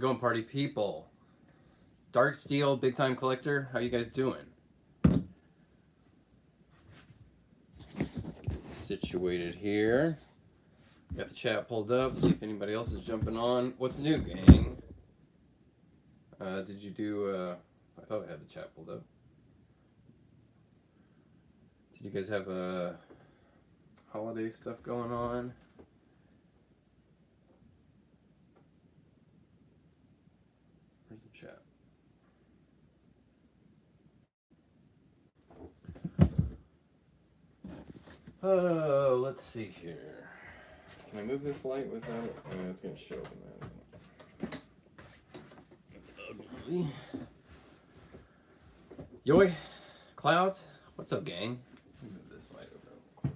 Going, party people? Dark Steel, big time collector. How you guys doing? Situated here. Got the chat pulled up. See if anybody else is jumping on. What's new, gang? Did you do? I thought I had the chat pulled up. Did you guys have holiday stuff going on? Where's the chat? Oh, let's see here. Can I move this light without it? Oh, it's gonna show up in that. It's ugly. Yoy, Clouds, what's up, gang? Let me move this light over close.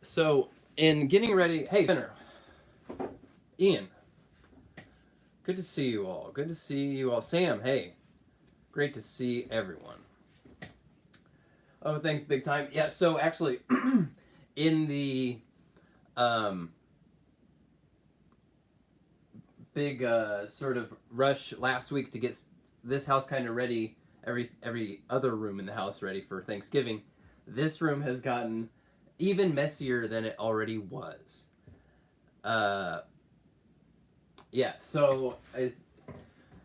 So, in getting ready, hey, Fenner, Ian, good to see you all. Good to see you all. Sam, hey, great to see everyone. Oh, thanks, big time. Yeah, so actually, in the big sort of rush last week to get this house kind of ready, every other room in the house ready for Thanksgiving, this room has gotten even messier than it already was. Yeah, so it's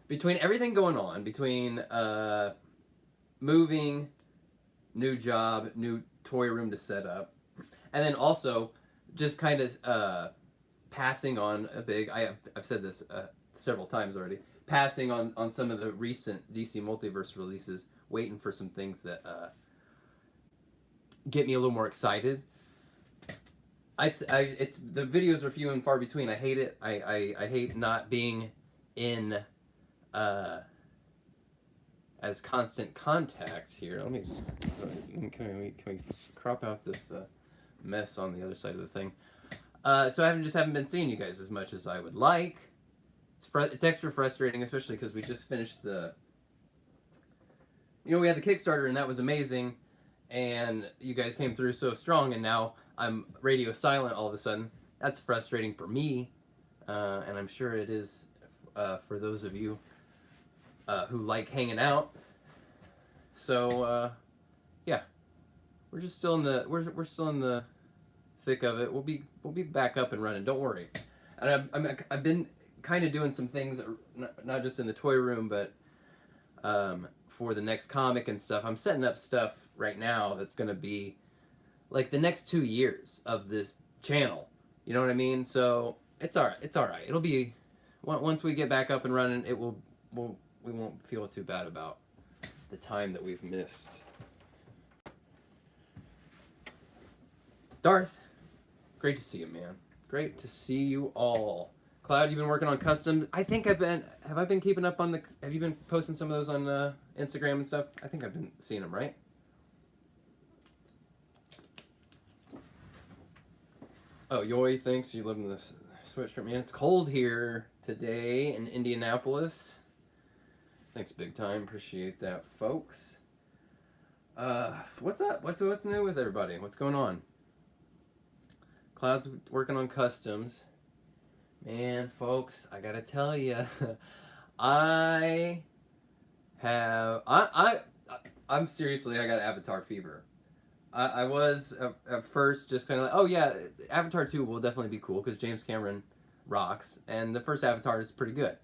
between everything going on, between moving, new job, new toy room to set up, and then also just kind of passing on a big. I've said this several times already. Passing on some of the recent DC Multiverse releases, waiting for some things that get me a little more excited. It's the videos are few and far between. I hate it. I hate not being in as constant contact here. Can we crop out this mess on the other side of the thing? So I haven't been seeing you guys as much as I would like. It's extra frustrating, especially because we just finished the. We had the Kickstarter and that was amazing, and you guys came through so strong, and now I'm radio silent all of a sudden. That's frustrating for me, and I'm sure it is for those of you who like hanging out. So yeah, we're just still in the we're still in the thick of it. We'll be back up and running. Don't worry. And I've been kind of doing some things, not just in the toy room, but for the next comic and stuff. I'm setting up stuff right now that's gonna be like the next 2 years of this channel. You know what I mean? So it's all right. It's all right. It'll be once we get back up and running. We won't feel too bad about the time that we've missed. Darth, great to see you, man. Great to see you all. Cloud, you've been working on customs. I think have I been keeping up on have you been posting some of those on Instagram and stuff? I think I've been seeing them, right? Oh, Yoy, thanks. You live in this sweatshirt, man. It's cold here today in Indianapolis. Thanks, big time. Appreciate that, folks. What's up? What's new with everybody? What's going on? Cloud's working on customs. Man, folks, I gotta tell you, I'm seriously, I got Avatar fever. I was at first just kind of like, oh yeah, Avatar 2 will definitely be cool because James Cameron rocks, and the first Avatar is pretty good.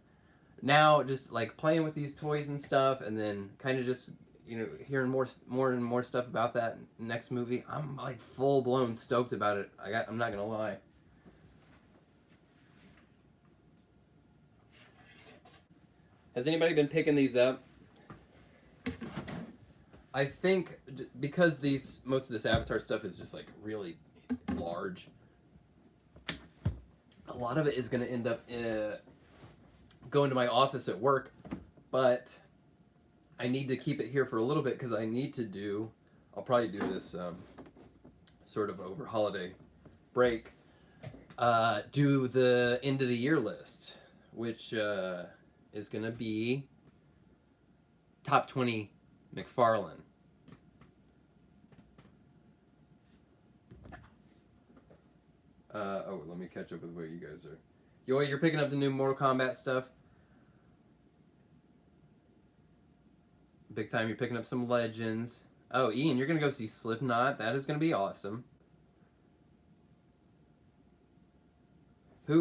Now, just like playing with these toys and stuff, and then kind of just hearing more and more stuff about that next movie, I'm like full blown stoked about it. I'm not gonna lie. Has anybody been picking these up? I think because most of this Avatar stuff is just like really large, a lot of it is going to end up going to my office at work, but I need to keep it here for a little bit because I'll probably do this sort of over holiday break, do the end of the year list, which is going to be Top 20 McFarlane. Let me catch up with what you guys are. You're picking up the new Mortal Kombat stuff? Big time, you're picking up some Legends. Oh, Ian, you're going to go see Slipknot. That is going to be awesome. Does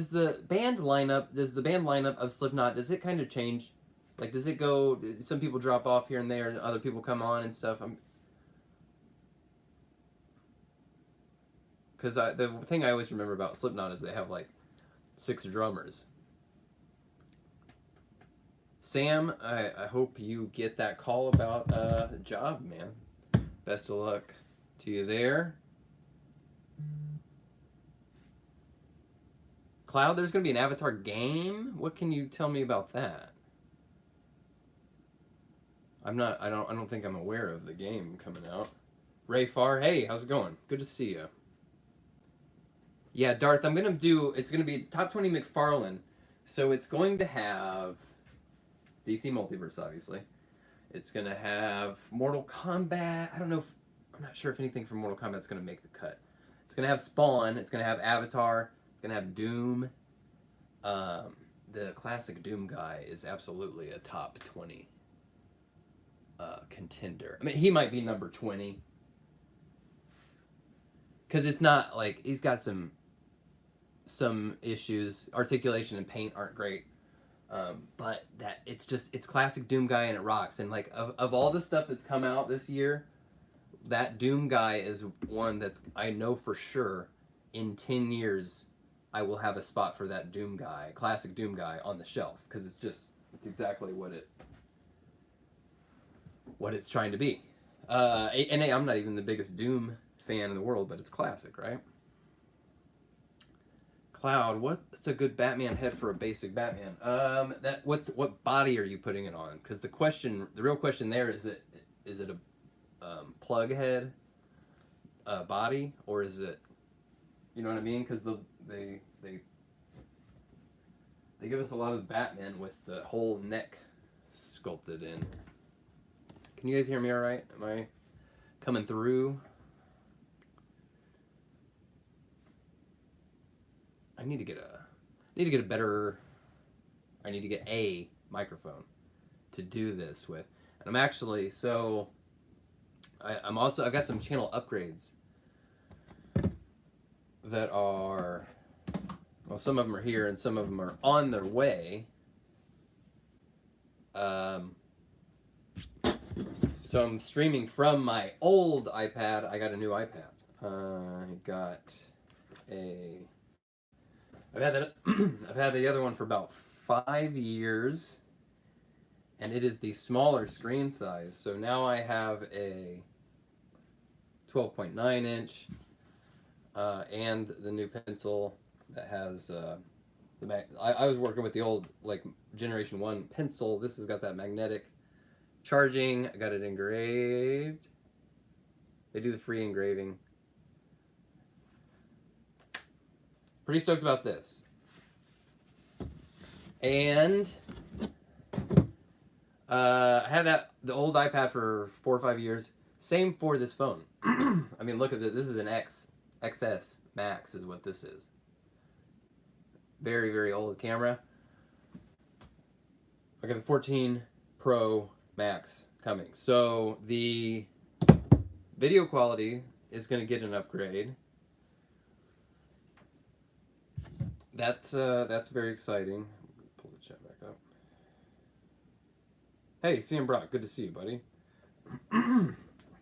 the band lineup of Slipknot, does it kind of change? Like, does it go, some people drop off here and there and other people come on and stuff? Because the thing I always remember about Slipknot is they have like 6 drummers. Sam, I hope you get that call about the job, man. Best of luck to you there. Cloud, there's going to be an Avatar game? What can you tell me about that? I don't think I'm aware of the game coming out. Ray Farr, hey, how's it going? Good to see you. Yeah, Darth, it's going to be Top 20 McFarlane. So it's going to have DC Multiverse, obviously. It's going to have Mortal Kombat. I'm not sure if anything from Mortal Kombat is going to make the cut. It's going to have Spawn. It's going to have Avatar. It's going to have Doom. The classic Doom guy is absolutely a top 20 contender. I mean, he might be number 20. Because it's not like, he's got some issues. Articulation and paint aren't great. But it's classic Doom guy and it rocks. And like, of all the stuff that's come out this year, that Doom guy is one that's, I know for sure, in 10 years, I will have a spot for that Doom guy, classic Doom guy, on the shelf. Because it's exactly what it's trying to be. And I'm not even the biggest Doom fan in the world, but it's classic, right? Cloud, what's a good Batman head for a basic Batman? What body are you putting it on? Because the real question there is it a plug head body, or is it, you know what I mean? Because they give us a lot of Batman with the whole neck sculpted in. Can you guys hear me all right? Am I coming through? I need to get a microphone to do this with. And I've got some channel upgrades that are, well, some of them are here and some of them are on their way. So I'm streaming from my old iPad. I got a new iPad. I've had the other one for about 5 years, and it is the smaller screen size. So now I have a 12.9 inch and the new pencil that has I was working with the old like Generation 1 pencil. This has got that magnetic charging. I got it engraved. They do the free engraving. Pretty stoked about this. And I had the old iPad for 4 or 5 years. Same for this phone. I mean, look at this. This is an XS Max is what this is. Very, very old camera. I got the 14 Pro Max coming. So the video quality is going to get an upgrade. That's very exciting. Pull the chat back up. Hey, CM Brock, good to see you, buddy.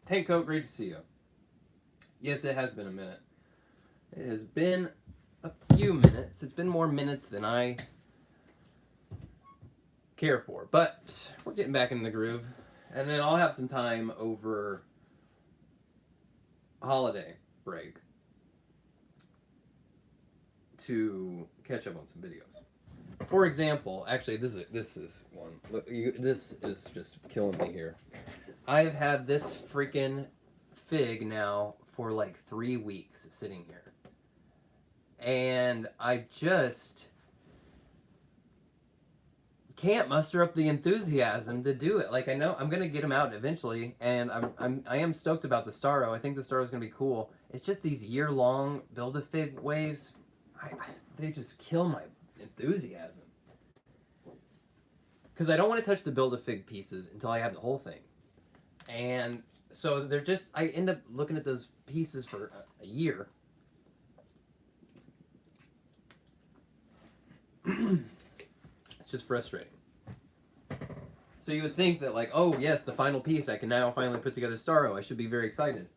Tank Coat, great to see you. Yes, it has been a minute. It has been a few minutes. It's been more minutes than I care for, but we're getting back in the groove. And then I'll have some time over holiday break to catch up on some videos. For example, actually, this is one. Look, this is just killing me here. I've had this freaking fig now for like 3 weeks sitting here. and I just can't muster up the enthusiasm to do it. Like, I know I'm gonna get him out eventually, and I am stoked about the Starro. I think the Starro is gonna be cool. It's just these year-long Build-A-Fig waves. They just kill my enthusiasm. Because I don't want to touch the Build-A-Fig pieces until I have the whole thing. And so they're just, I end up looking at those pieces for a year. It's just frustrating. So you would think that, like, oh yes, the final piece, I can now finally put together Starro. I should be very excited.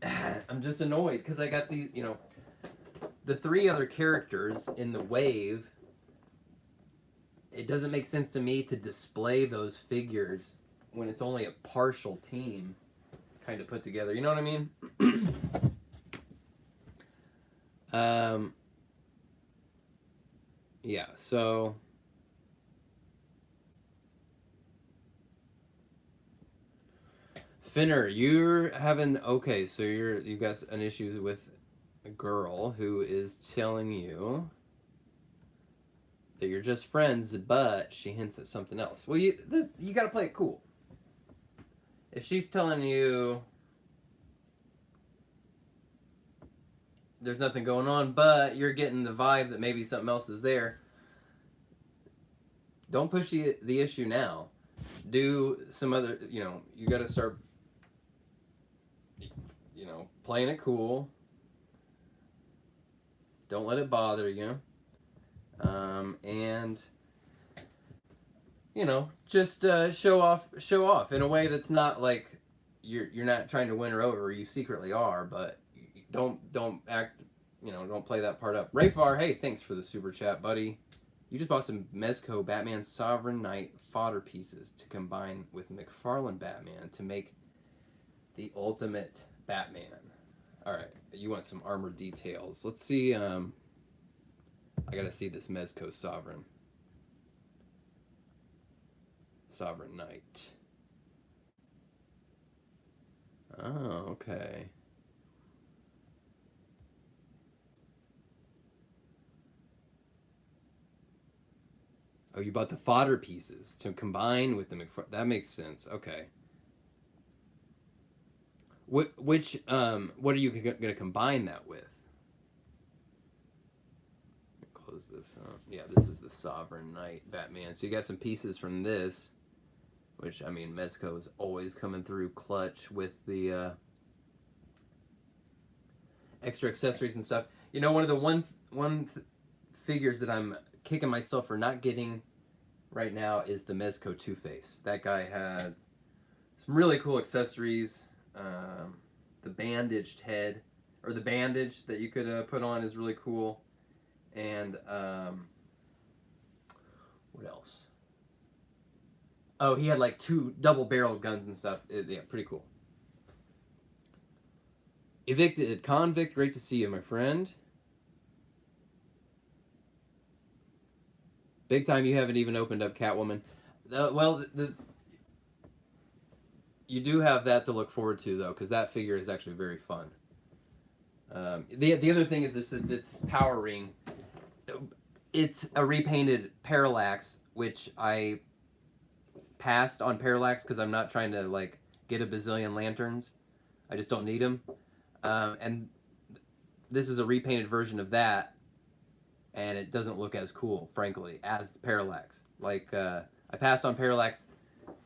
I'm just annoyed because I got these, you know, the 3 other characters in the wave. It doesn't make sense to me to display those figures when it's only a partial team kind of put together. You know what I mean? Yeah, so Finner, you're having, okay, so you've got an issue with a girl who is telling you that you're just friends, but she hints at something else. Well, you got to play it cool. If she's telling you there's nothing going on, but you're getting the vibe that maybe something else is there, don't push the issue now. Do some other, you know, you got to start, you know, playing it cool. Don't let it bother you. And you know, just show off in a way that's not like you're not trying to win her over. You secretly are, but don't act, you know, don't play that part up. Rayfar, hey, thanks for the super chat, buddy. You just bought some Mezco Batman Sovereign Knight fodder pieces to combine with McFarlane Batman to make the ultimate Batman. All right, you want some armor details? Let's see. I gotta see this Mezco Sovereign Knight. Oh, okay. Oh, you bought the fodder pieces to combine with the that makes sense. Okay. What are you gonna combine that with? Close this up. Yeah, this is the Sovereign Knight Batman. So you got some pieces from this, which, I mean, Mezco is always coming through clutch with the extra accessories and stuff. You know, one of the figures that I'm kicking myself for not getting right now is the Mezco Two-Face. That guy had some really cool accessories. The bandaged head, or the bandage that you could put on, is really cool. And what else? Oh, he had like 2 double-barreled guns and stuff. Yeah, pretty cool. Evicted Convict, great to see you, my friend. Big time you haven't even opened up Catwoman. You do have that to look forward to, though, because that figure is actually very fun. The other thing is this Power Ring. It's a repainted Parallax, which I passed on Parallax because I'm not trying to like get a bazillion lanterns. I just don't need them. And this is a repainted version of that, and it doesn't look as cool, frankly, as Parallax. Like, I passed on Parallax.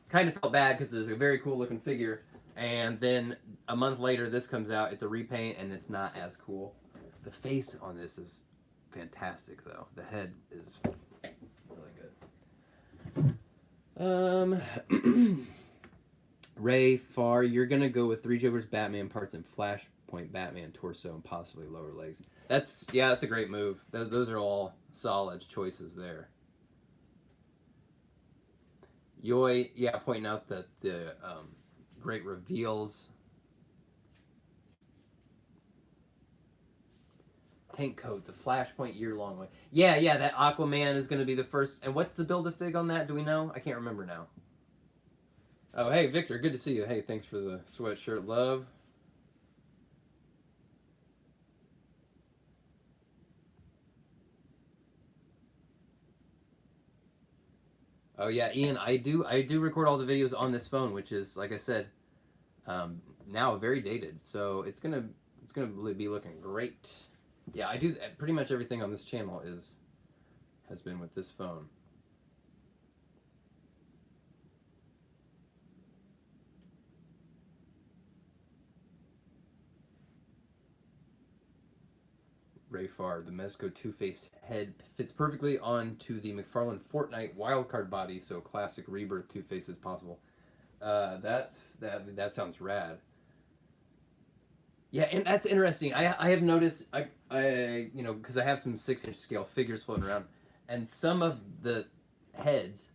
Kind of felt bad because it's a very cool looking figure, and then a month later this comes out. It's a repaint, and it's not as cool. The face on this is fantastic, though. The head is really good. Ray Farr, you're gonna go with 3 Jokers Batman parts and Flashpoint Batman torso and possibly lower legs. That's a great move. Those are all solid choices there. Yoy, yeah, pointing out that the great reveals. Tank coat, the Flashpoint year-long way. Yeah, that Aquaman is going to be the first. And what's the Build-A-Fig on that? Do we know? I can't remember now. Oh, hey, Victor, good to see you. Hey, thanks for the sweatshirt, love. Oh yeah, Ian, I do record all the videos on this phone, which is like I said, now very dated. So it's gonna be looking great. Yeah, I do pretty much everything on this channel is has been with this phone. Ray Farr, the Mezco Two-Face head fits perfectly onto the McFarlane Fortnite wildcard body, so classic Rebirth Two-Face is possible. That sounds rad. Yeah, and that's interesting. I have noticed I because I have some 6-inch scale figures floating around, and some of the heads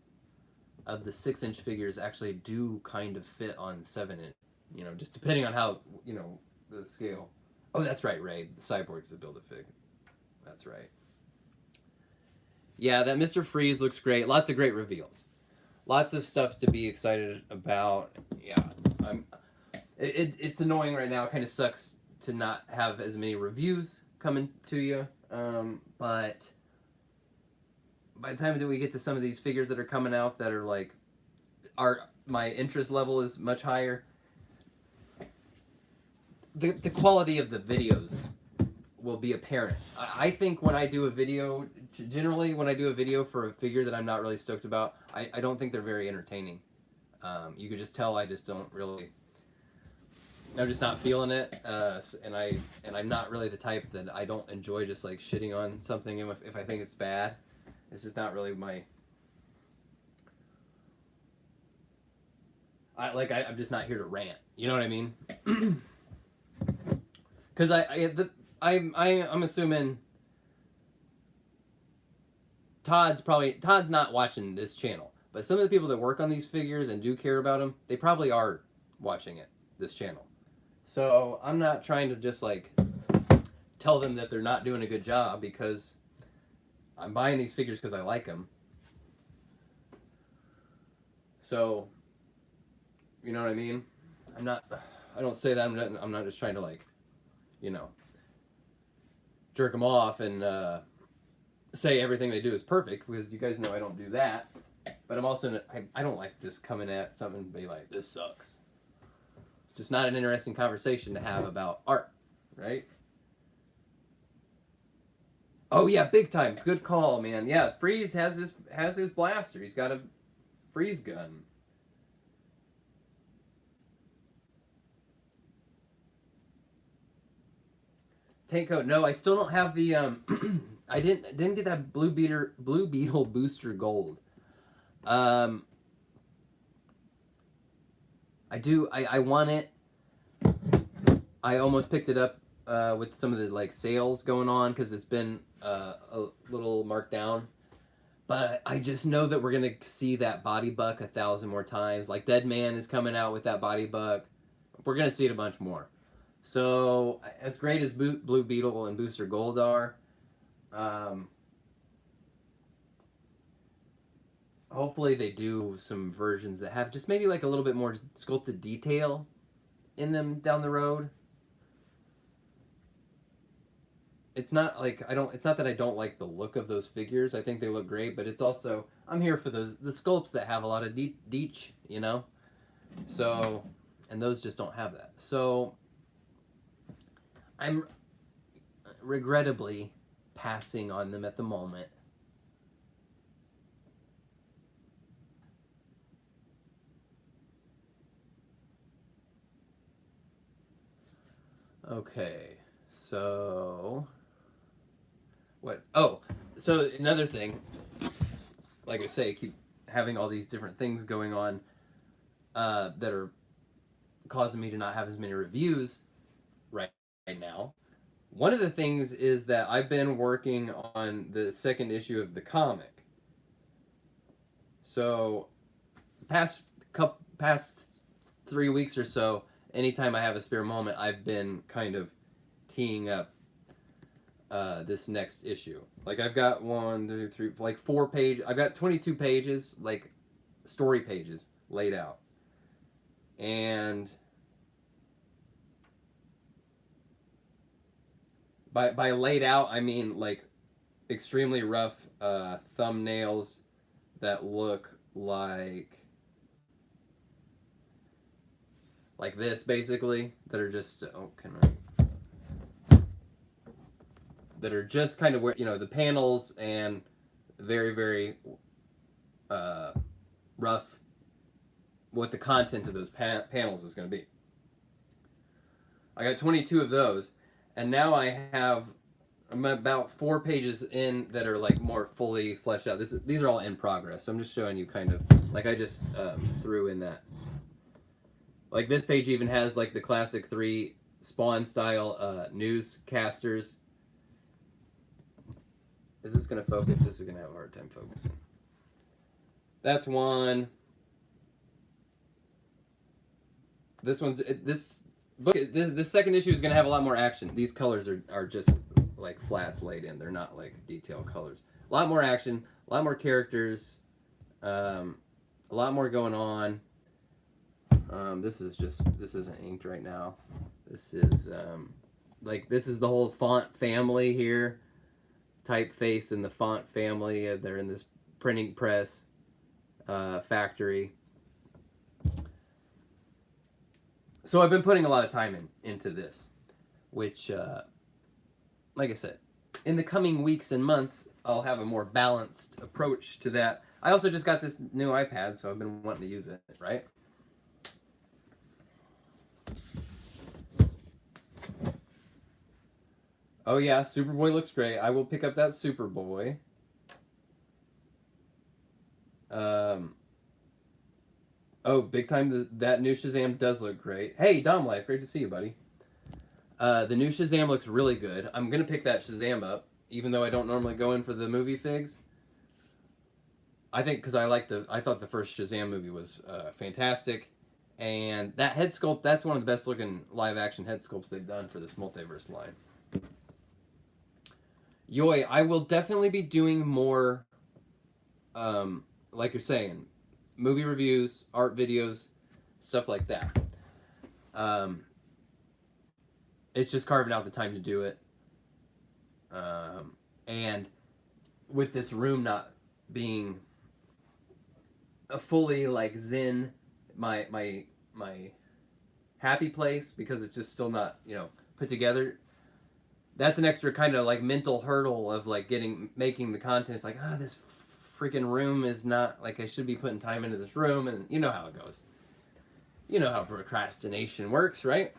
of the 6-inch figures actually do kind of fit on 7-inch. Just depending on how the scale. Oh, that's right, Ray. The Cyborg's the build a fig. That's right. Yeah, that Mr. Freeze looks great. Lots of great reveals. Lots of stuff to be excited about. Yeah, I'm. It's annoying right now. It kind of sucks to not have as many reviews coming to you. But by the time that we get to some of these figures that are coming out that are like, my interest level is much higher. The quality of the videos will be apparent. I think when I do a video, generally when I do a video for a figure that I'm not really stoked about, I don't think they're very entertaining. You could just tell I just don't really. I'm just not feeling it, and I'm not really the type that I don't enjoy just like shitting on something if I think it's bad. It's just not really my. I'm just not here to rant. You know what I mean? Because I'm assuming Todd's not watching this channel, but some of the people that work on these figures and do care about them, they probably are watching this channel. So I'm not trying to just like tell them that they're not doing a good job because I'm buying these figures because I like them. So, you know what I mean? I don't say that. I'm not just trying to like, jerk them off and say everything they do is perfect because you guys know I don't do that. But I'm also I don't like just coming at something and be like, this sucks. It's just not an interesting conversation to have about art, right? Oh yeah, big time. Good call, man. Yeah, Freeze has his blaster. He's got a freeze gun. Tank coat. No, I still don't have the I didn't get that Blue Beetle booster gold. Um I do I want it. I almost picked it up with some of the like sales going on because it's been a little marked down. But I just know that we're gonna see that body buck 1,000 more times. Like Dead Man is coming out with that body buck. We're gonna see it a bunch more. So as great as Blue Beetle and Booster Gold are, um, hopefully they do some versions that have just maybe like a little bit more sculpted detail in them down the road. It's not like I don't. It's not that I don't like the look of those figures. I think they look great, but it's also I'm here for the sculpts that have a lot of deech, So, and those just don't have that. So, I'm regrettably passing on them at the moment. Okay, so what? Oh, so another thing, like I say, keep having all these different things going on that are causing me to not have as many reviews right now. One of the things is that I've been working on the second issue of the comic. So, past 3 weeks or so, anytime I have a spare moment, I've been kind of teeing up this next issue. Like I've got 1, 2, 3, like 4 pages. I've got 22 pages, like story pages laid out, and by laid out I mean like extremely rough thumbnails that look like this basically, that are just that are just kind of where, you know, the panels and very, very rough what the content of those panels is going to be. I got 22 of those, and now I'm about 4 pages in that are like more fully fleshed out. These are all in progress, so I'm just showing you kind of like I just threw in that. Like this page even has like the classic 3 Spawn style newscasters. Is this gonna focus? This is gonna have a hard time focusing. That's one. This one's this book. This second issue is gonna have a lot more action. These colors are just like flats laid in. They're not like detailed colors. A lot more action. A lot more characters. A lot more going on. This isn't inked right now. This is this is the whole font family here. Typeface in the font family. They're in this printing press factory. So I've been putting a lot of time into this, which, like I said, in the coming weeks and months, I'll have a more balanced approach to that. I also just got this new iPad, so I've been wanting to use it, right? Oh yeah, Superboy looks great. I will pick up that Superboy. Oh, big time! That new Shazam does look great. Hey, Dom Life, great to see you, buddy. The new Shazam looks really good. I'm gonna pick that Shazam up, even though I don't normally go in for the movie figs. I think because I thought the first Shazam movie was fantastic, and that head sculpt, that's one of the best looking live action head sculpts they've done for this multiverse line. Yoi, I will definitely be doing more, like you're saying, movie reviews, art videos, stuff like that. It's just carving out the time to do it. And with this room not being a fully like zen, my happy place, because it's just still not, you know, put together. That's an extra kind of like mental hurdle of like making the content. It's like, this freaking room is not like I should be putting time into this room, and you know how it goes. You know how procrastination works, right?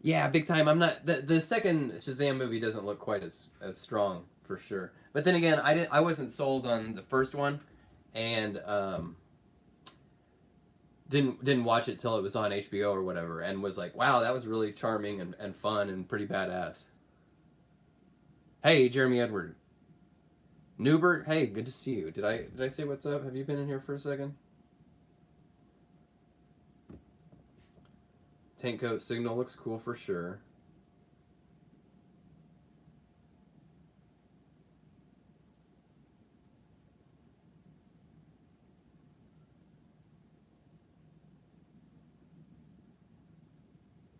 Yeah, big time. I'm not the second Shazam movie doesn't look quite as strong for sure. But then again, I wasn't sold on the first one, and didn't watch it till it was on HBO or whatever, and was like, wow, that was really charming and fun and pretty badass. Hey, Jeremy Edward. Newbert, hey, good to see you. Did I say what's up? Have you been in here for a second? Tank coat signal looks cool for sure.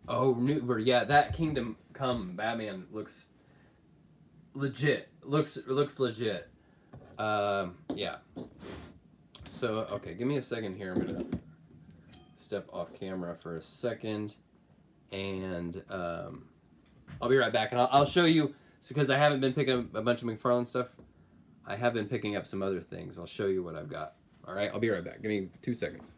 Oh, Newbert, yeah, that Kingdom Come Batman looks legit. Looks legit. Yeah. So, okay, give me a second here. I'm gonna step off camera for a second, and I'll be right back, and I'll show you, because I haven't been picking up a bunch of McFarlane stuff. I have been picking up some other things. I'll show you what I've got. All right, I'll be right back. Give me 2 seconds.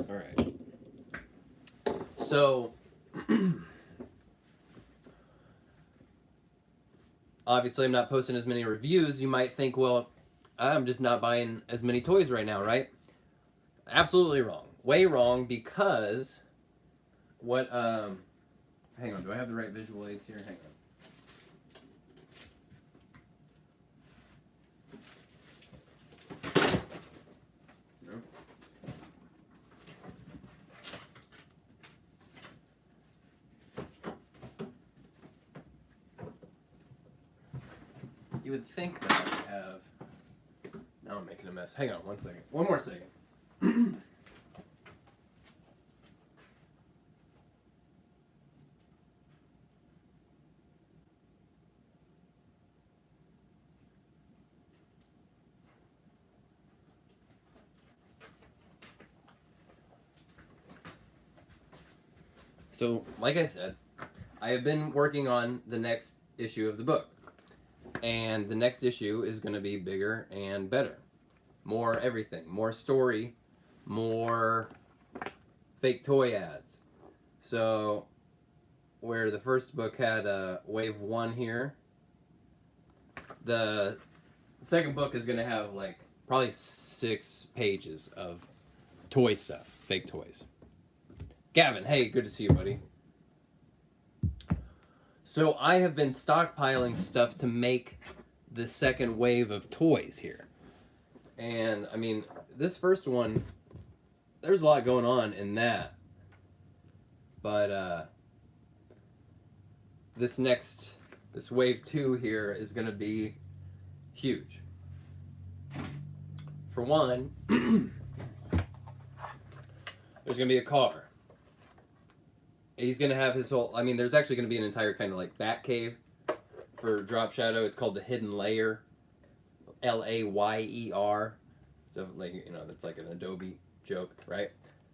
All right. So Obviously, I'm not posting as many reviews. You might think, well, I'm just not buying as many toys right now, right? Absolutely wrong. Way wrong, because what, hang on, do I have the right visual aids here? Hang on. No? You would think that I would have. Now I'm making a mess. Hang on one second. One more second. So, like I said, I have been working on the next issue of the book. And the next issue is going to be bigger and better. More everything. More story. More fake toy ads. So, where the first book had wave 1 here, the second book is going to have like probably 6 pages of toy stuff. Fake toys. Gavin, hey, good to see you, buddy. So I have been stockpiling stuff to make the second wave of toys here. And, I mean, this first one, there's a lot going on in that. But, this wave 2 here is going to be huge. For one, there's going to be a car. He's going to have his whole... I mean, there's actually going to be an entire kind of like bat cave for Drop Shadow. It's called the Hidden Layer. Layer. So, like, you know, that's like an Adobe joke, right?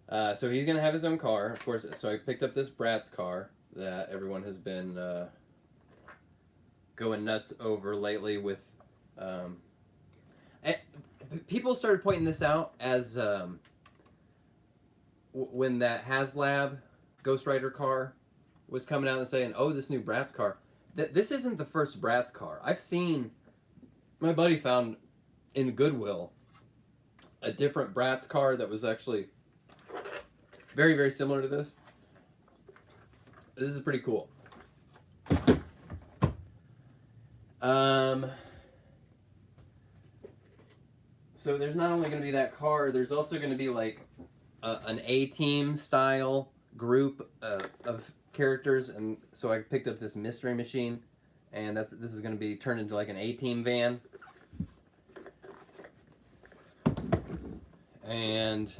So he's going to have his own car, of course. So I picked up this Bratz car that everyone has been going nuts over lately with... people started pointing this out as when that HasLab Ghost Rider car was coming out and saying, oh, this new Bratz car. This isn't the first Bratz car. I've seen, my buddy found in Goodwill a different Bratz car that was actually very, very similar to this. This is pretty cool. So there's not only going to be that car, there's also going to be like an A-Team style group of characters, and so I picked up this Mystery Machine, and this is going to be turned into like an A-Team van. And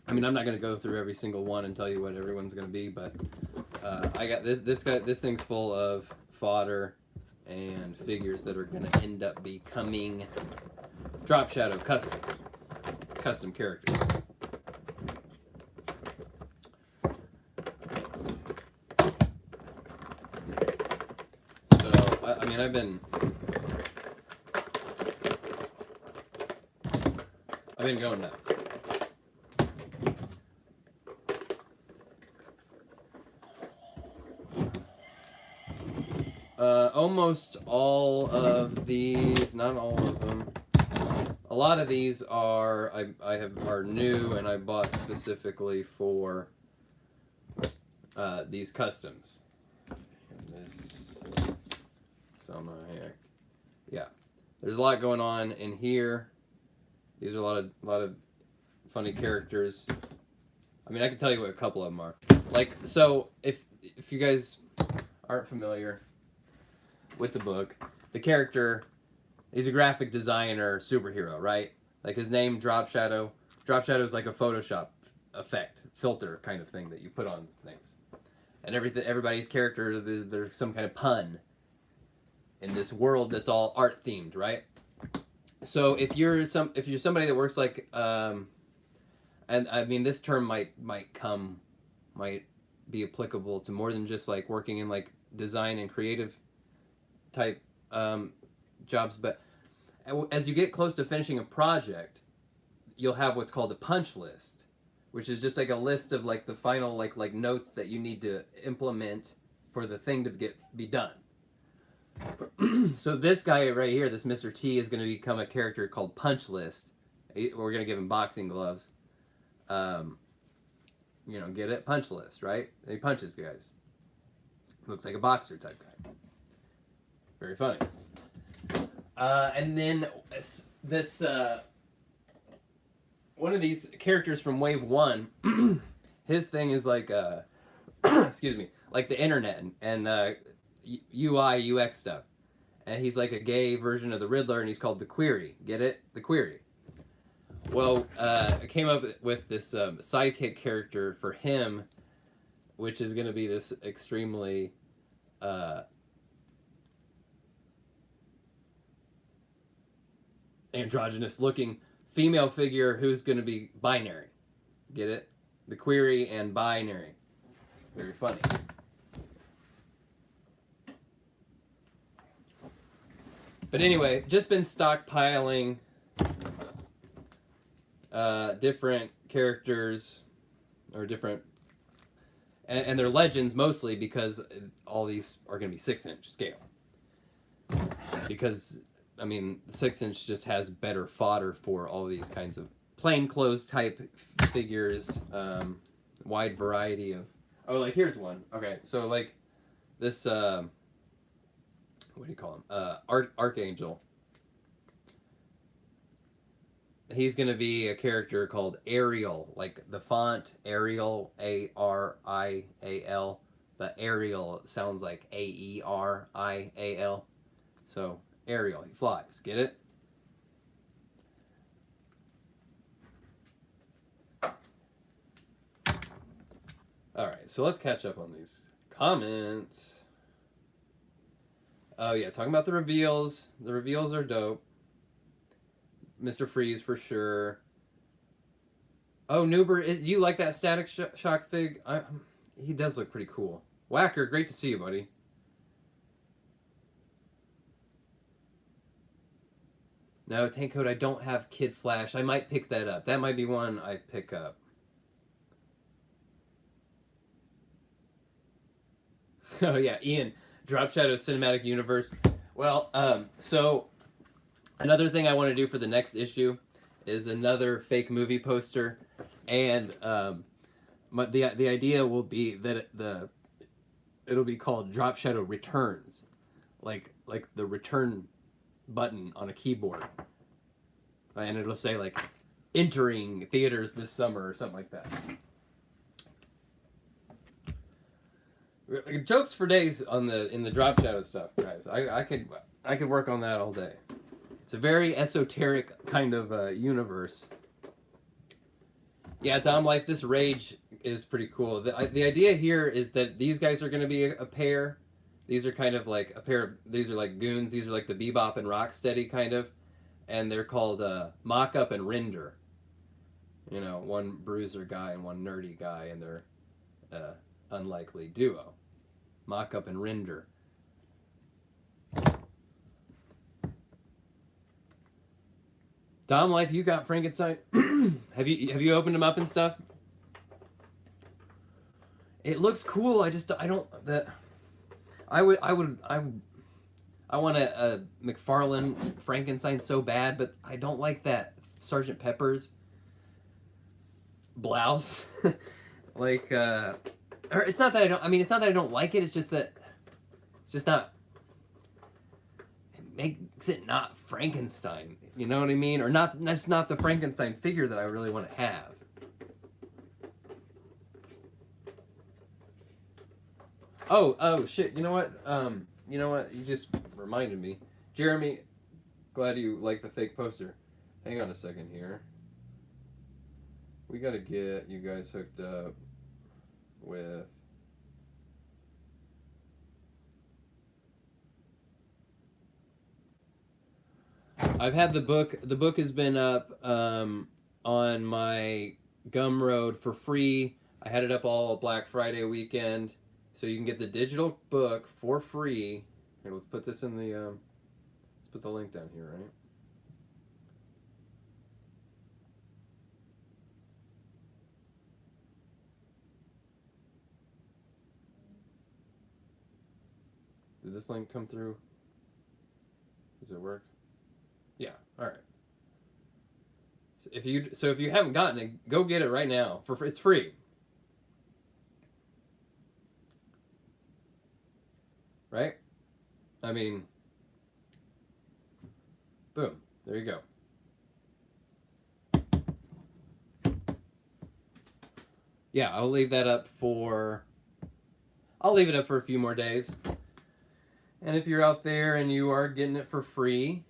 I mean, I'm not going to go through every single one and tell you what everyone's going to be, but I got this thing's full of fodder and figures that are going to end up becoming Drop Shadow custom characters. I mean, I've been going nuts. Almost all of these, not all of them. A lot of these are are new, and I bought specifically for these customs. Yeah, there's a lot going on in here. These are a lot of funny characters. I mean, I can tell you what a couple of them are. Like, so if you guys aren't familiar with the book, the character, he's a graphic designer superhero, right? Like, his name, Drop Shadow. Drop Shadow is like a Photoshop effect, filter kind of thing that you put on things. And everybody's character, there's some kind of pun in this world that's all art themed, right? So if you're somebody that works like and I mean, this term might be applicable to more than just like working in like design and creative type jobs, but as you get close to finishing a project, you'll have what's called a punch list, which is just like a list of like the final like notes that you need to implement for the thing to be done. So this guy right here, this Mr. T, is going to become a character called Punch List. We're going to give him boxing gloves. You know, get it? Punch List, right? He punches guys. Looks like a boxer type guy. Very funny. And then this one of these characters from Wave 1, his thing is like, excuse me, like the internet and UI, UX stuff. And he's like a gay version of the Riddler, and he's called the Query. Get it? The Query. Well, I came up with this sidekick character for him, which is going to be this extremely androgynous-looking female figure who's going to be binary. Get it? The Query and binary. Very funny. But anyway, just been stockpiling different characters, or different, and they're legends mostly, because all these are going to be 6-inch scale. Because, I mean, 6-inch just has better fodder for all these kinds of plainclothes type figures, wide variety of. Oh, like here's one. Okay, so like this. What do you call him? Archangel. He's going to be a character called Arial, like the font Arial, Arial, but Arial sounds like Aerial. So Arial, he flies. Get it? All right, so let's catch up on these comments. Oh yeah, talking about the reveals. The reveals are dope. Mr. Freeze for sure. Oh, Noober, do you like that Static Shock fig? He does look pretty cool. Whacker, great to see you, buddy. No, Tank Code, I don't have Kid Flash. I might pick that up. That might be one I pick up. Oh yeah, Ian, Drop Shadow Cinematic Universe. Well, so another thing I want to do for the next issue is another fake movie poster, and the idea will be that it'll be called Drop Shadow Returns, like the return button on a keyboard, and it'll say like entering theaters this summer or something like that. Jokes for days in the Drop Shadow stuff, guys. I could work on that all day. It's a very esoteric kind of universe. Yeah, Dom Life, this Rage is pretty cool. The idea here is that these guys are going to be a pair. These are kind of like a pair of, these are like goons. These are like the Bebop and Rocksteady kind of. And they're called Mock-Up and Render. You know, one bruiser guy and one nerdy guy, and they're unlikely duo. Mock-Up and Render. Dom Life, you got Frankenstein? have you opened them up and stuff? It looks cool. I want a McFarlane Frankenstein so bad, but I don't like that Sergeant Pepper's blouse. Like, or it's not that I don't. I mean, it's not that I don't like it. It's just that it's just not. It makes it not Frankenstein. You know what I mean? Or not. That's not the Frankenstein figure that I really want to have. Oh shit. You know what? You just reminded me. Jeremy, glad you like the fake poster. Hang on a second here. We gotta get you guys hooked up with. I've had the book. The book has been up on my Gumroad for free. I had it up all Black Friday weekend, so you can get the digital book for free. Here, let's put this in the. Let's put the link down here, right? this link come through? Does it work? Yeah. All right. So if you haven't gotten it, go get it right now. It's free. Right? I mean, boom. There you go. Yeah, I'll leave it up for a few more days. And if you're out there and you are getting it for free,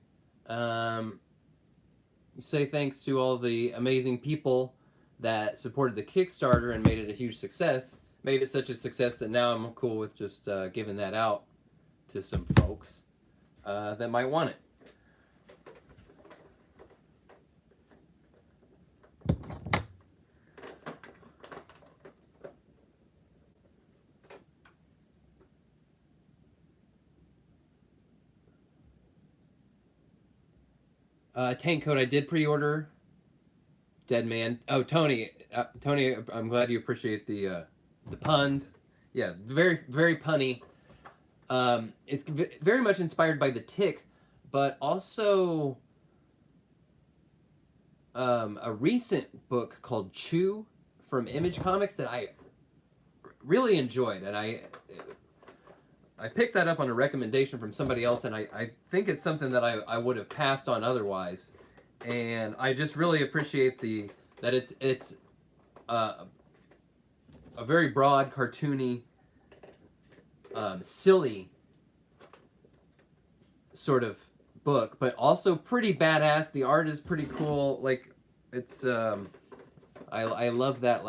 say thanks to all the amazing people that supported the Kickstarter and made it a huge success. Made it such a success that now I'm cool with just giving that out to some folks that might want it. Tank Code, I did pre-order. Dead Man. Oh, Tony, I'm glad you appreciate the puns. Yeah, very very punny. It's very much inspired by The Tick, but also a recent book called Chew from Image Comics that I really enjoyed, and I picked that up on a recommendation from somebody else, and I think it's something that I would have passed on otherwise. And I just really appreciate that it's a very broad, cartoony, silly sort of book, but also pretty badass. The art is pretty cool. Like it's I love that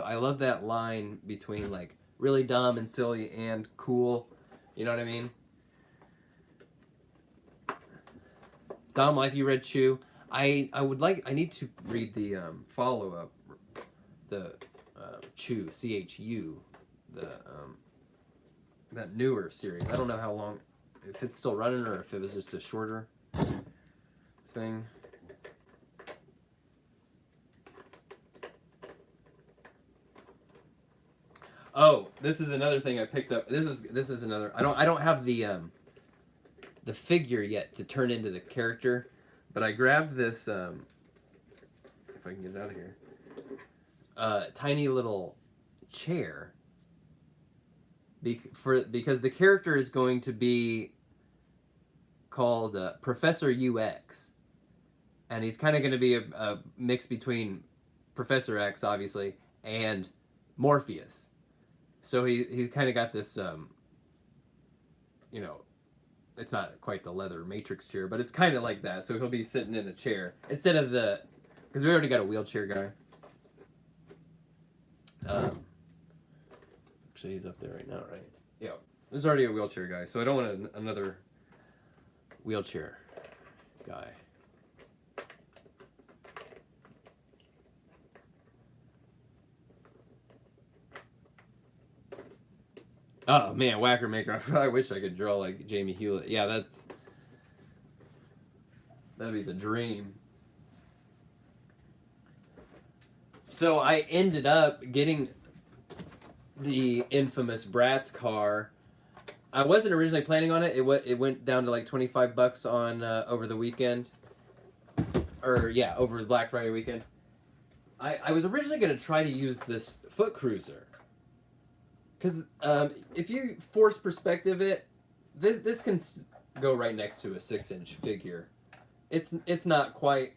I love that line between like really dumb and silly and cool. You know what I mean? Dom Life, you read Chew. I need to read the follow up, the Chew, CHU, that newer series. I don't know how long, if it's still running or if it was just a shorter thing. Oh, this is another thing I picked up. This is another. I don't have the figure yet to turn into the character, but I grabbed this. If I can get it out of here, tiny little chair. Because the character is going to be called Professor UX, and he's kind of going to be a mix between Professor X, obviously, and Morpheus. So he's kind of got this, it's not quite the leather Matrix chair, but it's kind of like that. So he'll be sitting in a chair instead of because we already got a wheelchair guy. Actually, he's up there right now, right? Yeah, there's already a wheelchair guy, so I don't want another wheelchair guy. Oh man, Whacker Maker. I wish I could draw like Jamie Hewlett. Yeah, that'd be the dream. So I ended up getting the infamous Bratz car. I wasn't originally planning on it. It went down to like $25 on over the weekend, or yeah, over the Black Friday weekend. I was originally gonna try to use this Foot Cruiser. Because if you force perspective it, this can go right next to a 6-inch figure. It's not quite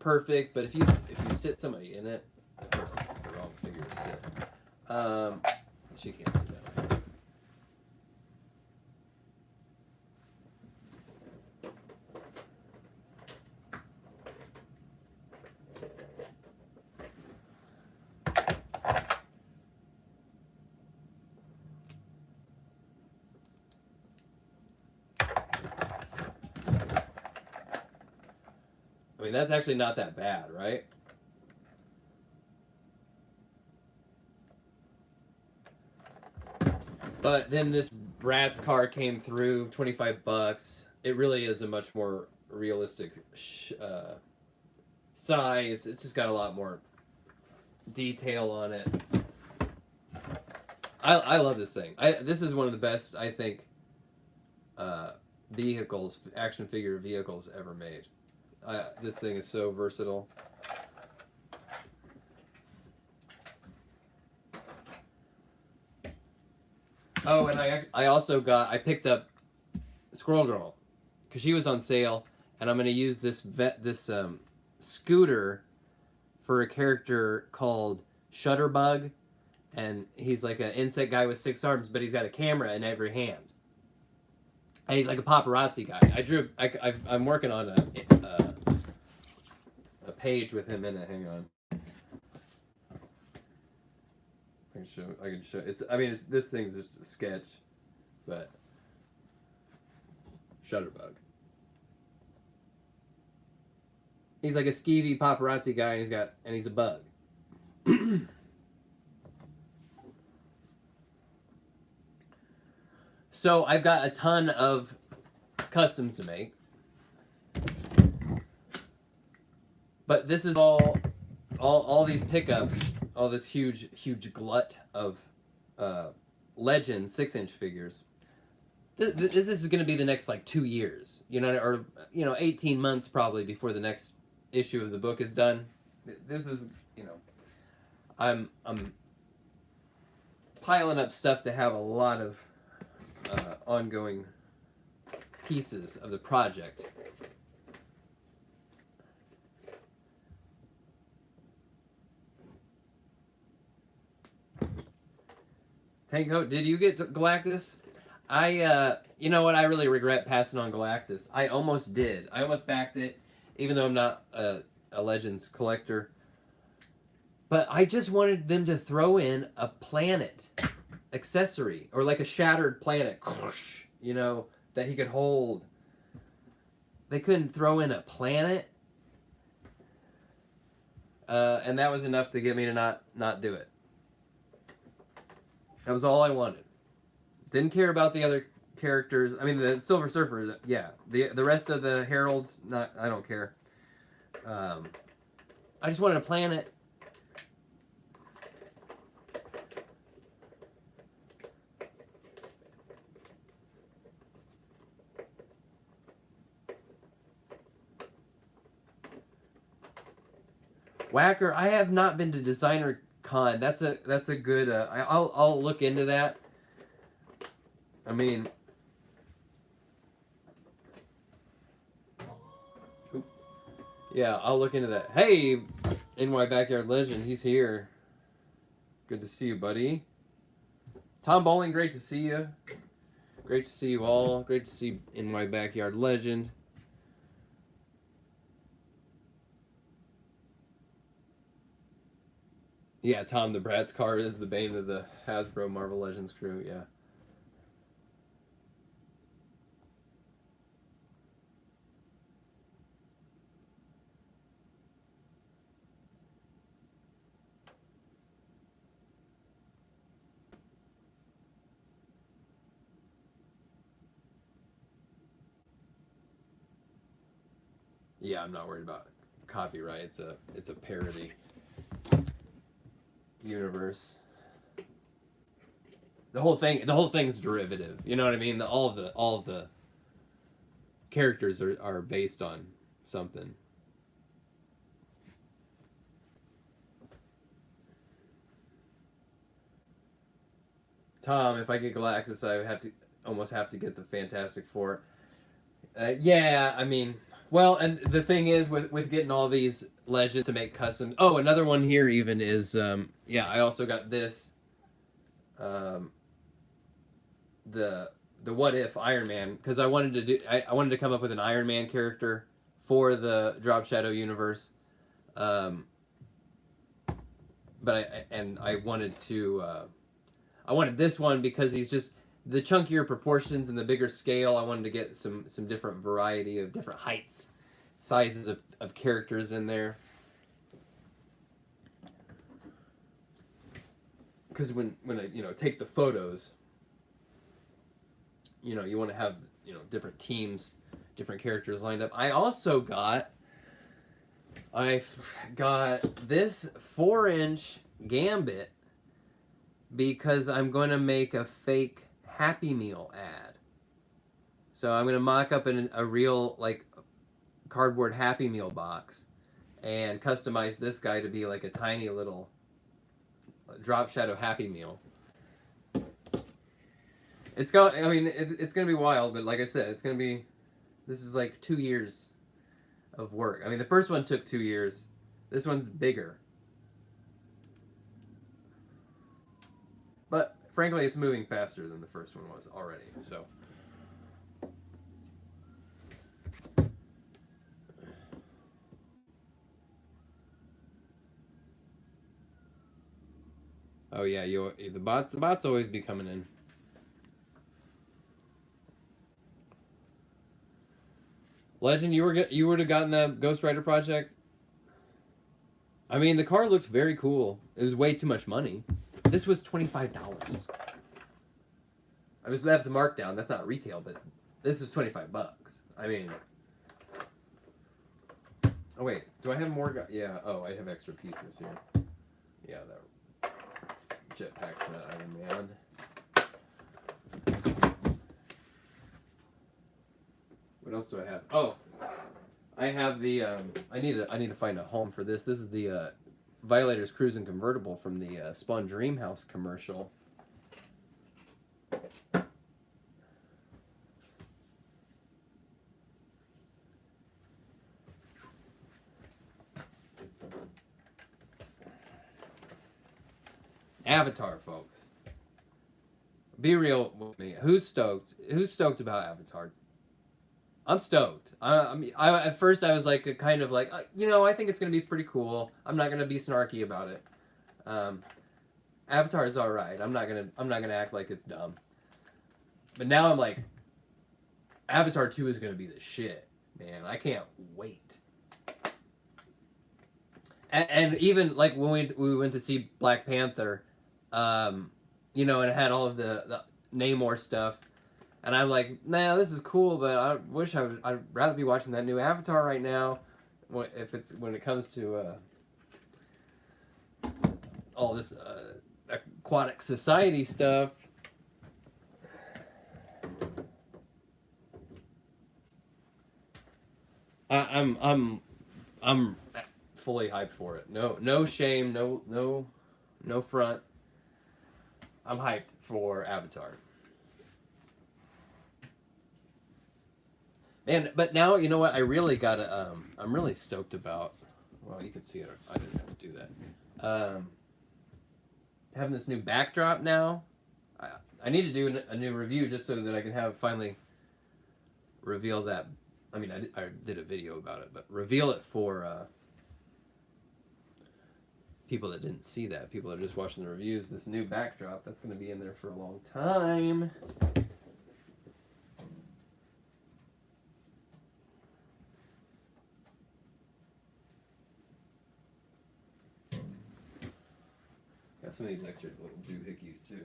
perfect, but if you sit somebody in it, the wrong figure to sit. She can't sit down. I mean, that's actually not that bad, right? But then this Bratz car came through, $25. It really is a much more realistic size. It's just got a lot more detail on it. I love this thing. This is one of the best, I think, vehicles, action figure vehicles ever made. This thing is so versatile. Oh, and I also I picked up Squirrel Girl because she was on sale, and I'm gonna use this scooter for a character called Shutterbug, and he's like an insect guy with 6 arms, but he's got a camera in every hand, and he's like a paparazzi guy. I'm working on a page with him in it. Hang on. I can show. This thing's just a sketch, but Shutterbug. He's like a skeevy paparazzi guy, and he's a bug. So I've got a ton of customs to make, but this is all these pickups, all this huge glut of Legends 6-inch figures. This is going to be the next like 2 years, or 18 months probably before the next issue of the book is done. This is, I'm piling up stuff to have a lot of ongoing pieces of the project. Tanko, did you get Galactus? You know what? I really regret passing on Galactus. I almost did. I almost backed it, even though I'm not a Legends collector. But I just wanted them to throw in a planet accessory, or like a shattered planet, that he could hold. They couldn't throw in a planet, and that was enough to get me to not do it. That was all I wanted. Didn't care about the other characters. I mean, the Silver Surfer, yeah. The rest of the Heralds, I don't care. I just wanted a planet. Whacker, I have not been to Designer Con. That's a good. I'll look into that. I mean, yeah, I'll look into that. Hey, NY Backyard Legend, he's here. Good to see you, buddy. Tom Bowling, great to see you. Great to see you all. Great to see NY Backyard Legend. Yeah, Tom the Bratz car is the bane of the Hasbro Marvel Legends crew, yeah. Yeah, I'm not worried about copyright. It's a parody universe. The whole thing's derivative. You know what I mean? All of the characters are based on something. Tom, if I get Galactus, I almost have to get the Fantastic Four. Yeah, I mean, well, and the thing is with getting all these Legends to make custom. Oh, another one here even is yeah. I also got this. The What If Iron Man, because I wanted to come up with an Iron Man character for the Drop Shadow universe. But I wanted to I wanted this one because he's just the chunkier proportions and the bigger scale. I wanted to get some different variety of different heights, sizes of characters in there. Because when I take the photos, you want to have different teams, different characters lined up. I got this 4-inch Gambit because I'm going to make a fake Happy Meal ad. So I'm going to mock up a real like cardboard Happy Meal box and customize this guy to be like a tiny little drop shadow Happy Meal. It's gonna be wild, but like I said, this is like 2 years of work. I mean, the first one took 2 years. This one's bigger. But frankly, it's moving faster than the first one was already, so. Oh yeah, the bots always be coming in. Legend, you would have gotten that Ghost Rider project. I mean, the car looks very cool. It was way too much money. This was $25. That's a markdown. That's not retail, but this is $25. I mean, oh wait, do I have more? Yeah. Oh, I have extra pieces here. Yeah, that jetpack for that Iron Man. What else do I have? Oh, I have the. I need to find a home for this. This is the Violators Cruising convertible from the Spawn Dreamhouse commercial. Avatar, folks. Be real with me. Who's stoked? Who's stoked about Avatar? I'm stoked. At first I was like kind of like I think it's gonna be pretty cool. I'm not gonna be snarky about it. Avatar is all right. I'm not gonna act like it's dumb. But now I'm like, Avatar 2 is gonna be the shit, man. I can't wait. And even like when we went to see Black Panther, and it had all of the Namor stuff. And I'm like, nah, this is cool, but I wish I'd rather be watching that new Avatar right now. When it comes to all this aquatic society stuff. I'm fully hyped for it. No shame, no front. I'm hyped for Avatar. But now you know what I really gotta. I'm really stoked about. Well, you can see it. I didn't have to do that. Having this new backdrop now. I need to do a new review just so that I can finally reveal that. I mean, I did a video about it, but reveal it for people that didn't see that. People that are just watching the reviews. This new backdrop that's going to be in there for a long time. Got some of these extra little doohickeys too.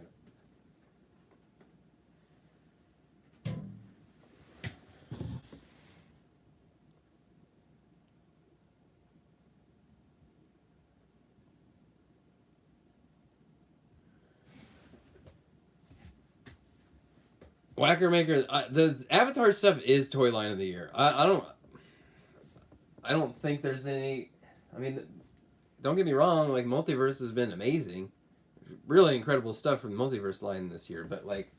Whacker Maker, the Avatar stuff is toy line of the year. I don't think there's any. I mean, don't get me wrong. Like Multiverse has been amazing, really incredible stuff from the Multiverse line this year. But like,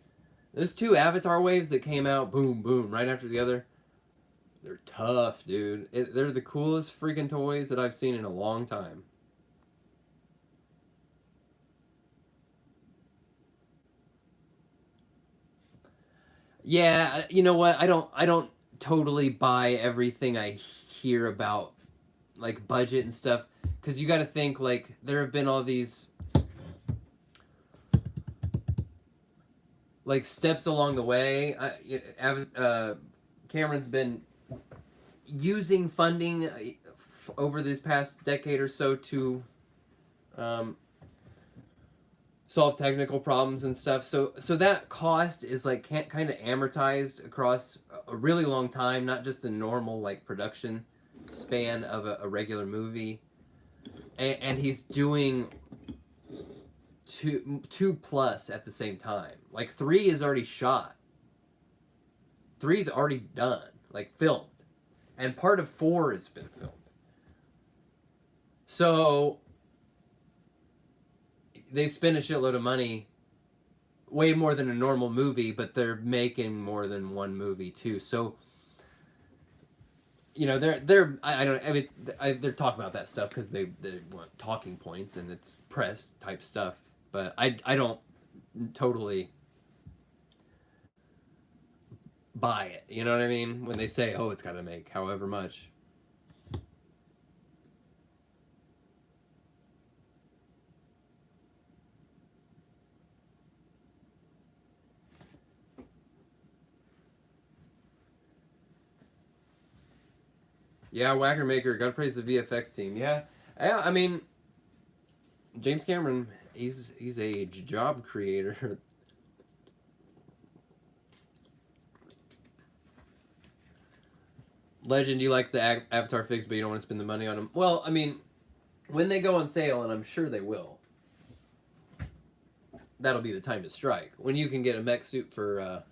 those two Avatar waves that came out, boom, boom, right after the other, they're tough, dude. They're the coolest freaking toys that I've seen in a long time. Yeah, you know what? I don't totally buy everything I hear about like budget and stuff cuz you got to think like there have been all these like steps along the way. Cameron's been using funding over this past decade or so to um, solve technical problems and stuff. So that cost is like kind of amortized across a really long time, not just the normal like production span of a regular movie. And he's doing two plus at the same time. Like 3 is already shot. 3's already done, like filmed, and part of 4 has been filmed. So they spend a shitload of money, way more than a normal movie, but they're making more than one movie too. So you know they're talking about that stuff because they want talking points and it's press type stuff. But I don't totally buy it. You know what I mean? When they say, "Oh, it's got to make however much." Yeah, Wagner Maker. Gotta praise the VFX team. Yeah, yeah. I mean, James Cameron. He's a job creator. Legend, you like the Avatar figs, but you don't want to spend the money on them. Well, I mean, when they go on sale, and I'm sure they will, that'll be the time to strike. When you can get a mech suit for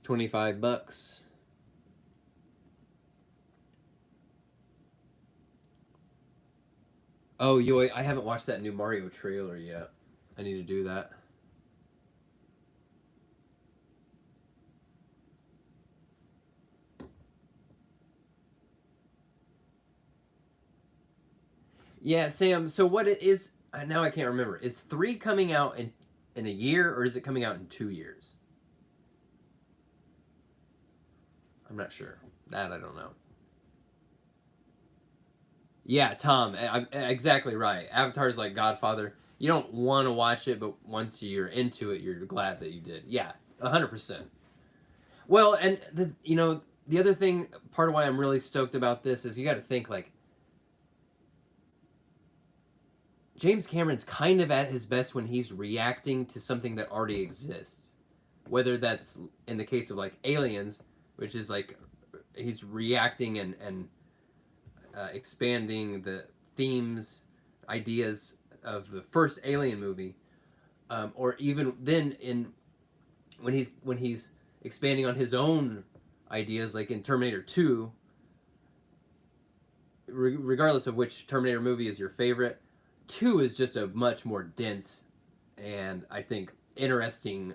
$25. Oh, yo, I haven't watched that new Mario trailer yet. I need to do that. Yeah, Sam. So what it is now? I can't remember. Is 3 coming out in a year or is it coming out in 2 years? I'm not sure. That I don't know. Yeah, Tom, exactly right. Avatar's like Godfather. You don't want to watch it, but once you're into it, you're glad that you did. Yeah, 100%. Well, and the other thing, part of why I'm really stoked about this is you got to think like James Cameron's kind of at his best when he's reacting to something that already exists. Whether that's in the case of like Aliens, which is like he's reacting and expanding the themes, ideas of the first Alien movie, or even then in when he's expanding on his own ideas, like in Terminator 2. Regardless of which Terminator movie is your favorite, 2 is just a much more dense and I think interesting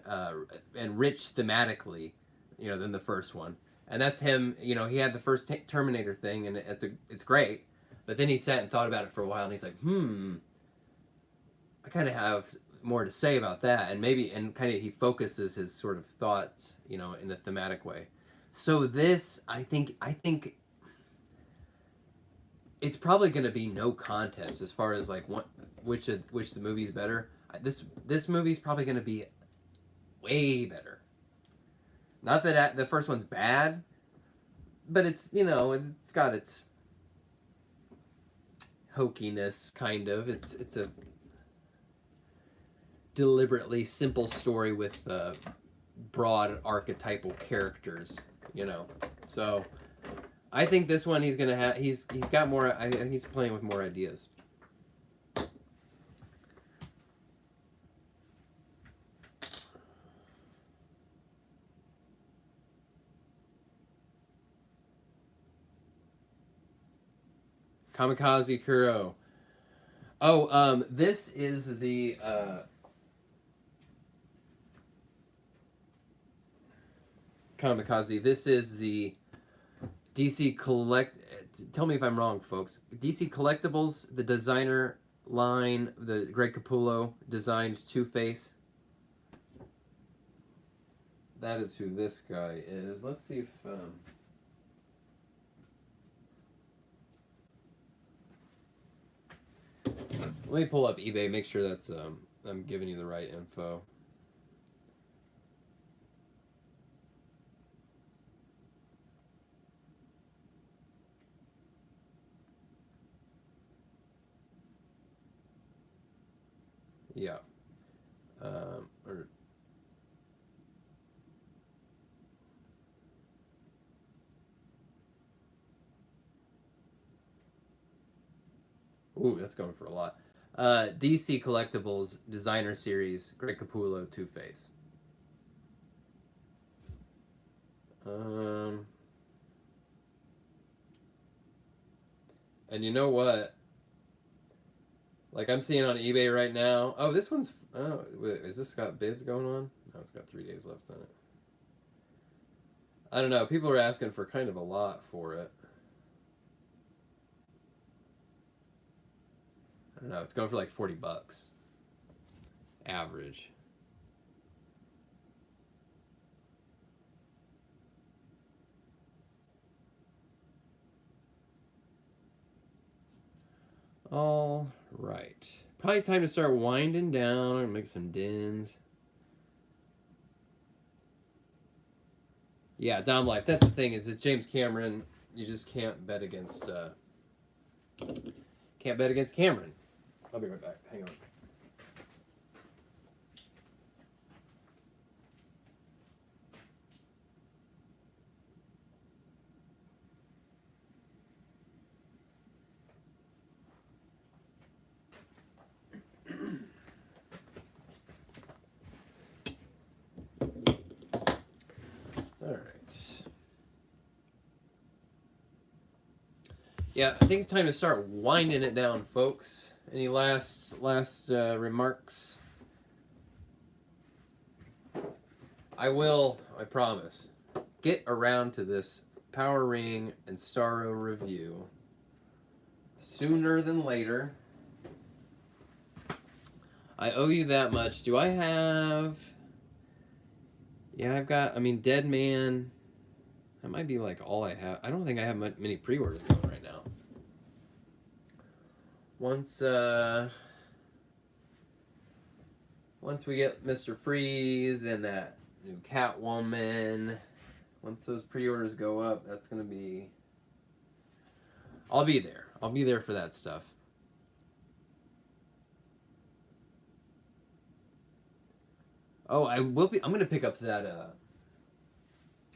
and rich thematically, than the first one. And that's him. He had the first Terminator thing, and it's great. But then he sat and thought about it for a while, and he's like, I kind of have more to say about that, and kind of he focuses his sort of thoughts, in a thematic way. So this, I think it's probably going to be no contest as far as like which the movie's better. This movie's probably going to be way better. Not that the first one's bad, but it's got its hokiness kind of. It's a deliberately simple story with broad archetypal characters, So I think this one he's gonna have. He's got more. I think he's playing with more ideas. Kamikaze Kuro. Oh, this is the Kamikaze. This is the DC Collect. Tell me if I'm wrong, folks. DC Collectibles, the designer line, the Greg Capullo designed Two-Face. That is who this guy is. Let's see if. Let me pull up eBay. Make sure that's I'm giving you the right info. Yeah. Or, ooh, that's going for a lot. DC Collectibles Designer Series, Greg Capullo, Two-Face. And you know what? Like I'm seeing on eBay right now. Oh, this one's. Oh, wait, is this got bids going on? No, it's got 3 days left on it. I don't know. People are asking for kind of a lot for it. I don't know. It's going for like $40 average. All right. Probably time to start winding down and make some dins. Yeah, Dom Life. That's the thing is, it's James Cameron. You just can't bet against. Can't bet against Cameron. I'll be right back. Hang on. All right. Yeah, I think it's time to start winding it down, folks. Any last remarks? I promise, get around to this Power Ring and Starro review sooner than later. I owe you that much. Do I have... Yeah, I've got... I mean, Dead Man... That might be like all I have. I don't think I have many pre-orders going right now. Once we get Mr. Freeze and that new Catwoman, once those pre-orders go up, that's gonna be... I'll be there. I'll be there for that stuff. Oh, I will be... I'm gonna pick up that...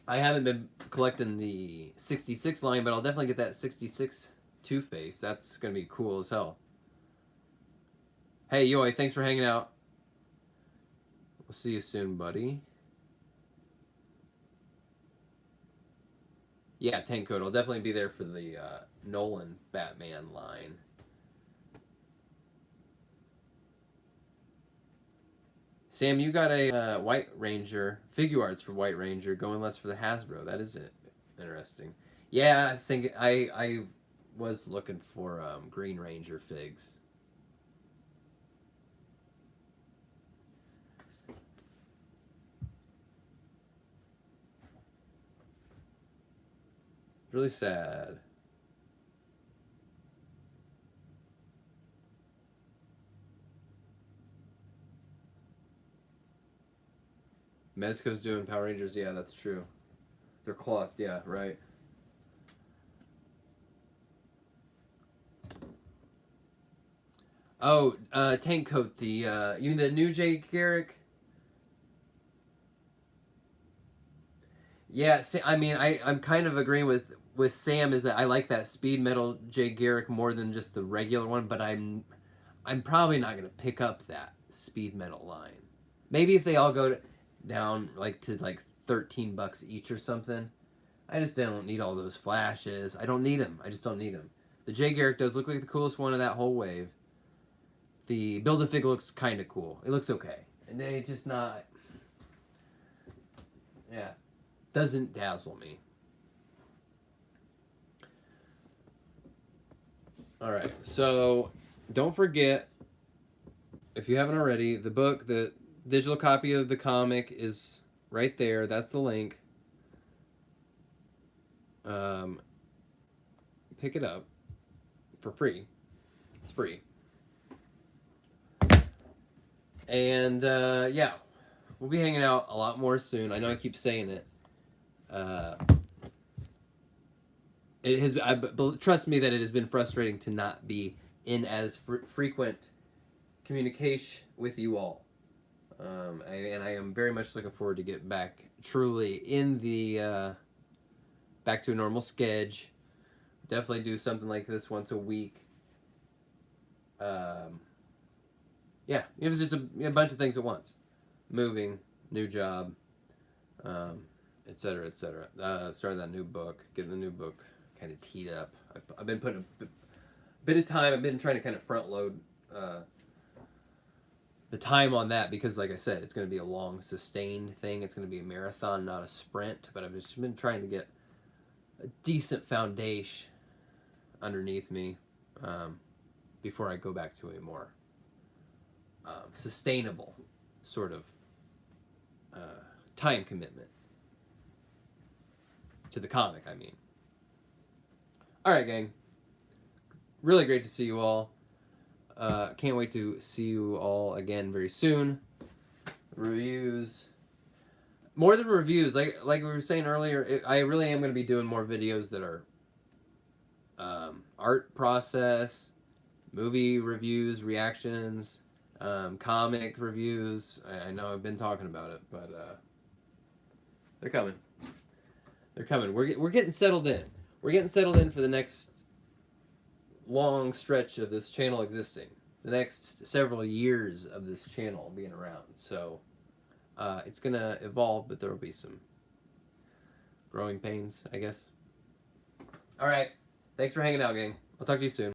I haven't been collecting the 66 line, but I'll definitely get that 66 Two-Face. That's gonna be cool as hell. Hey, Yoy, thanks for hanging out. We'll see you soon, buddy. Yeah, Tank Code. I'll definitely be there for the Nolan Batman line. Sam, you got a White Ranger, Figuarts for White Ranger, going less for the Hasbro. That is it. Interesting. Yeah, I was thinking, I was looking for Green Ranger figs. Really sad. Mezco's doing Power Rangers. Yeah, that's true. They're cloth. Yeah, right. Oh, Tank Coat. The you mean the new Jay Garrick? Yeah. I mean, I'm kind of agreeing with Sam. Is that I like that Speed Metal Jay Garrick more than just the regular one, but I'm probably not gonna pick up that Speed Metal line. Maybe if they all go down like to like $13 each or something. I just don't need all those flashes. I don't need them. I just don't need them. The Jay Garrick does look like the coolest one of that whole wave. The Build-A-Fig looks kind of cool. It looks okay. And then it's just not... Yeah. Doesn't dazzle me. Alright, so don't forget, if you haven't already, the book, the digital copy of the comic is right there. That's the link. Pick it up for free. It's free. And yeah, we'll be hanging out a lot more soon. I know I keep saying it. It has. Trust me that it has been frustrating to not be in as frequent communication with you all. And I am very much looking forward to get back truly in the back to a normal schedule. Definitely do something like this once a week. yeah, it was just a bunch of things at once. Moving, new job, et cetera, et cetera. Starting that new book, getting the new book kind of teed up. I've been putting a bit of time. I've been trying to kind of front load the time on that because, like I said, it's going to be a long, sustained thing. It's going to be a marathon, not a sprint. But I've just been trying to get a decent foundation underneath me before I go back to a more sustainable sort of time commitment to the comic, I mean. All right, gang. Really great to see you all. Can't wait to see you all again very soon. Reviews. More than reviews, like we were saying earlier, I really am going to be doing more videos that are art process, movie reviews, reactions, comic reviews. I know I've been talking about it, but they're coming. They're coming. We're getting settled in. We're getting settled in for the next long stretch of this channel existing. The next several years of this channel being around. So it's gonna evolve, but there will be some growing pains, I guess. All right. Thanks for hanging out, gang. I'll talk to you soon.